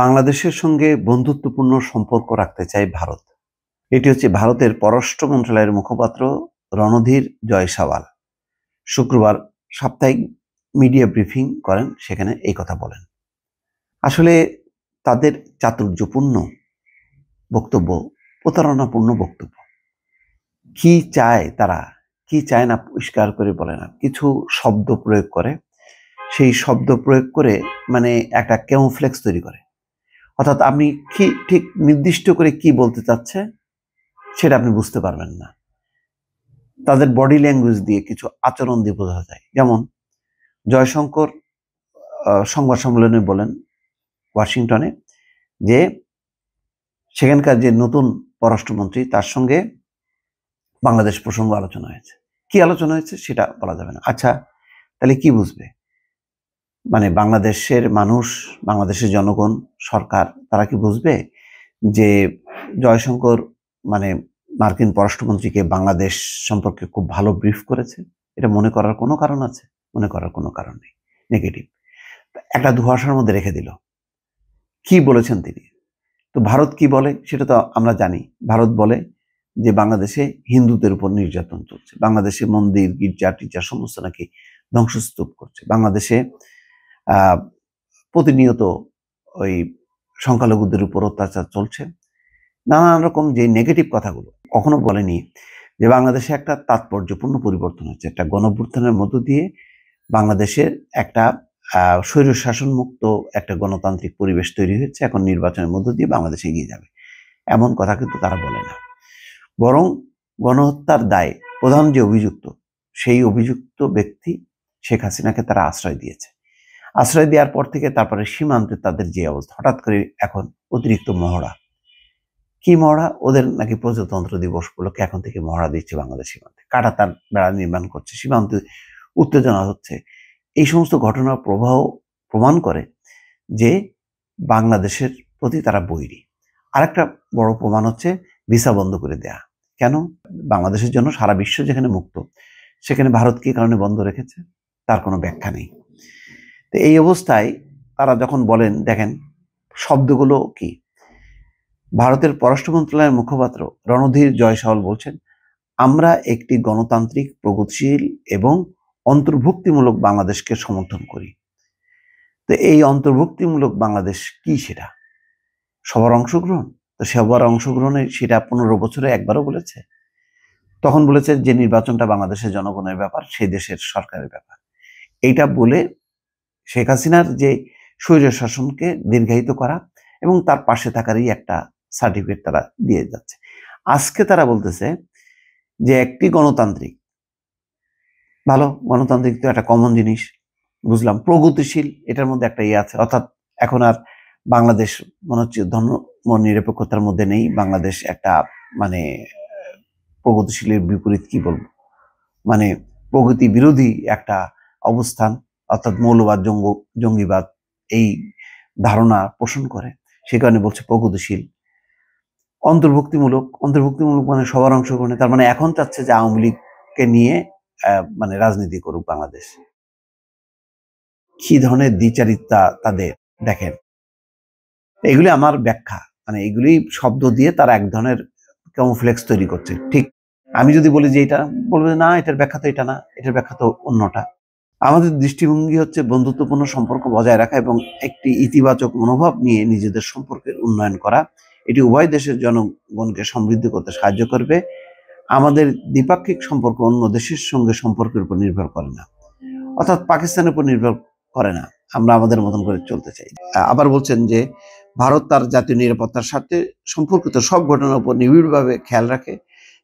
বাংলাদেশের সঙ্গে বন্ধুত্বপূর্ণ সম্পর্ক রাখতে চায় ভারত। এটি হচ্ছে ভারতের পররাষ্ট্র মন্ত্রণালয়ের মুখপাত্র রণধীর জয়সওয়াল শুক্রবার সাপ্তাহিক মিডিয়া ব্রিফিং করেন, সেখানে এই কথা বলেন। আসলে তাদের চাতুর্যপূর্ণ বক্তব্য, প্রতারণাপূর্ণ বক্তব্য। কি চায় তারা, কি চায় না পরিষ্কার করে বলে না, কিছু শব্দ প্রয়োগ করে, সেই শব্দ প্রয়োগ করে মানে একটা ক্যামোফ্লেক্স তৈরি করে। অর্থাৎ আপনি কি ঠিক নির্দিষ্ট করে কি বলতে চাচ্ছে সেটা আপনি বুঝতে পারবেন না। তাদের বডি ল্যাঙ্গুয়েজ দিয়ে, কিছু আচরণ দিয়ে বোঝা যায়। যেমন জয়শঙ্কর সংবাদ সম্মেলনে বলেন ওয়াশিংটনে যে সেখানকার যে নতুন পররাষ্ট্রমন্ত্রী, তার সঙ্গে বাংলাদেশ প্রসঙ্গ আলোচনা হয়েছে। কি আলোচনা হয়েছে সেটা বলা যাবে না। আচ্ছা, তাহলে কি বুঝবে? মানে বাংলাদেশের মানুষ, বাংলাদেশের জনগণ, সরকার, তারা কি বুঝবে যে জয়শঙ্কর মানে মার্কিন পররাষ্ট্রমন্ত্রীকে বাংলাদেশ সম্পর্কে খুব ভালো ব্রিফ করেছে? এটা মনে করার কোনো কারণ আছে? মনে করার কোনো কারণ নেই। নেগেটিভ একটা ধোঁয়াশার মধ্যে রেখে দিল। কি বলেছেন তিনি? তো ভারত কি বলে সেটা তো আমরা জানি। ভারত বলে যে বাংলাদেশে হিন্দুদের উপর নির্যাতন চলছে, বাংলাদেশে মন্দির, গির্জা টির্জা সমস্ত নাকি ধ্বংসস্তূপ করছে, বাংলাদেশে প্রতিনিয়ত ওই সংখ্যালঘুদের উপর অত্যাচার চলছে, নানান রকম যে নেগেটিভ কথাগুলো। কখনো বলেনি যে বাংলাদেশে একটা তাৎপর্যপূর্ণ পরিবর্তন হচ্ছে, একটা গণঅভ্যুত্থানের মধ্য দিয়ে বাংলাদেশের একটা স্বৈরশাসন মুক্ত একটা গণতান্ত্রিক পরিবেশ তৈরি হচ্ছে, এখন নির্বাচনের মধ্য দিয়ে বাংলাদেশ এগিয়ে যাবে, এমন কথা কিন্তু তারা বলে না। বরং গণহত্যার দায়ে প্রধান যে অভিযুক্ত, সেই অভিযুক্ত ব্যক্তি শেখ হাসিনাকে তারা আশ্রয় দিয়েছে। আশ্রয় দেওয়ার পর থেকে তারপরে সীমান্তে তাদের যে অবস্থা, হঠাৎ করে এখন অতিরিক্ত মহড়া। কি মহড়া? ওদের নাকি প্রজাতন্ত্র দিবস উপলক্ষে এখন থেকে মহড়া দিচ্ছে বাংলাদেশ সীমান্তে, কাঁটাতার বেড়া নির্মাণ করছে, সীমান্তে উত্তেজনা হচ্ছে। এই সমস্ত ঘটনার প্রবাহ প্রমাণ করে যে বাংলাদেশের প্রতি তারা বৈরী। আরেকটা বড় প্রমাণ হচ্ছে ভিসা বন্ধ করে দেয়া। কেন? বাংলাদেশের জন্য সারা বিশ্ব যেখানে মুক্ত, সেখানে ভারত কি কারণে বন্ধ রেখেছে তার কোনো ব্যাখ্যা নেই। তো এই অবস্থায় তারা যখন বলেন, দেখেন শব্দগুলো কি। ভারতের পররাষ্ট্র মন্ত্রণালয়ের মুখপাত্র রণধীর জয়সওয়াল বলছেন, আমরা একটি গণতান্ত্রিক, প্রগতিশীল এবং অন্তর্ভুক্তিমূলক বাংলাদেশকে সমর্থন করি। তো এই অন্তর্ভুক্তিমূলক বাংলাদেশ কি? সেটা সবার অংশগ্রহণ। তো সবার অংশগ্রহণে সেটা 15 বছরে একবারও বলেছে? তখন বলেছে যে নির্বাচনটা বাংলাদেশের জনগণের ব্যাপার, সেই দেশের সরকারের ব্যাপার। এইটা বলে শেখ হাসিনার যে স্বৈর শাসনকে দীর্ঘায়িত করা এবং তার পাশে থাকারই একটা সার্টিফিকেট তারা দিয়ে যাচ্ছে। আজকে তারা বলতেছে যে একটি গণতান্ত্রিক, ভালো, গণতান্ত্রিক তো একটা কমন জিনিস, বুঝলাম। প্রগতিশীল, এটার মধ্যে একটা ইয়ে আছে, অর্থাৎ এখন আর বাংলাদেশ মনে হচ্ছে ধর্ম নিরপেক্ষতার মধ্যে নেই। বাংলাদেশ একটা মানে প্রগতিশীলের বিপরীত, কি বলবো, মানে প্রগতি বিরোধী একটা অবস্থান, অর্থাৎ মৌলবাদ, জঙ্গিবাদ এই ধারণা পোষণ করে। সে কারণে বলছে প্রগতিশীল। অন্তর্ভুক্তিমূলক মানে সবার অংশগ্রহণে, তার মানে এখন চাচ্ছে যে আওয়ামী লীগকে নিয়ে মানে রাজনীতি করুক বাংলাদেশ। কি ধরনের দ্বিচারিতা তাদের, দেখেন। এগুলি আমার ব্যাখ্যা, মানে এগুলি শব্দ দিয়ে তারা এক ধরনের ক্যামোফ্লেক্স তৈরি করছে। ঠিক আমি যদি বলি যে এটা, বলবে না এটার ব্যাখ্যা তো এটা না, এটার ব্যাখ্যা তো অন্যটা। আমাদের দৃষ্টিভঙ্গি হচ্ছে বন্ধুত্বপূর্ণ সম্পর্ক বজায় রাখা এবং একটি ইতিবাচক মনোভাব নিয়ে নিজেদের সম্পর্কের উন্নয়ন করা। এটি উভয় দেশের জনগণকে সমৃদ্ধ করতে সাহায্য করবে। আমাদের দ্বিপাক্ষিক সম্পর্ক অন্য দেশের সঙ্গে সম্পর্কের উপর নির্ভর করে না, অর্থাৎ পাকিস্তানের উপর নির্ভর করে না। আমরা আমাদের মতন করে চলতে চাই। আবার বলছেন যে ভারত তার জাতীয় নিরাপত্তার স্বার্থে সম্পর্কিত সব ঘটনার উপর নিবিড়ভাবে খেয়াল রাখে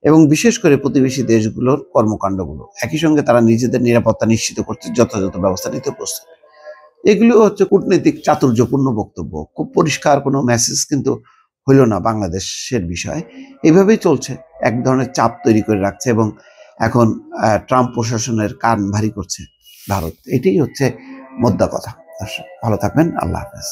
এবং বিশেষ করে প্রতিবেশী দেশগুলোর কর্মকাণ্ডগুলো। একই সঙ্গে তারা নিজেদের নিরাপত্তা নিশ্চিত করতে যথাযথ ব্যবস্থা নিতে প্রস্তুত। এগুলো হচ্ছে কূটনৈতিক চাতুর্যপূর্ণ বক্তব্য, খুব পরিষ্কার কোনো মেসেজ কিন্তু হইল না বাংলাদেশের বিষয়। এইভাবেই চলছে, এক ধরনের চাপ তৈরি করে রাখছে এবং এখন ট্রাম্প প্রশাসনের কান ভারী করছে ভারত। এটাই হচ্ছে মোদ্দা কথা। ভালো থাকবেন। আল্লাহ হাফেজ।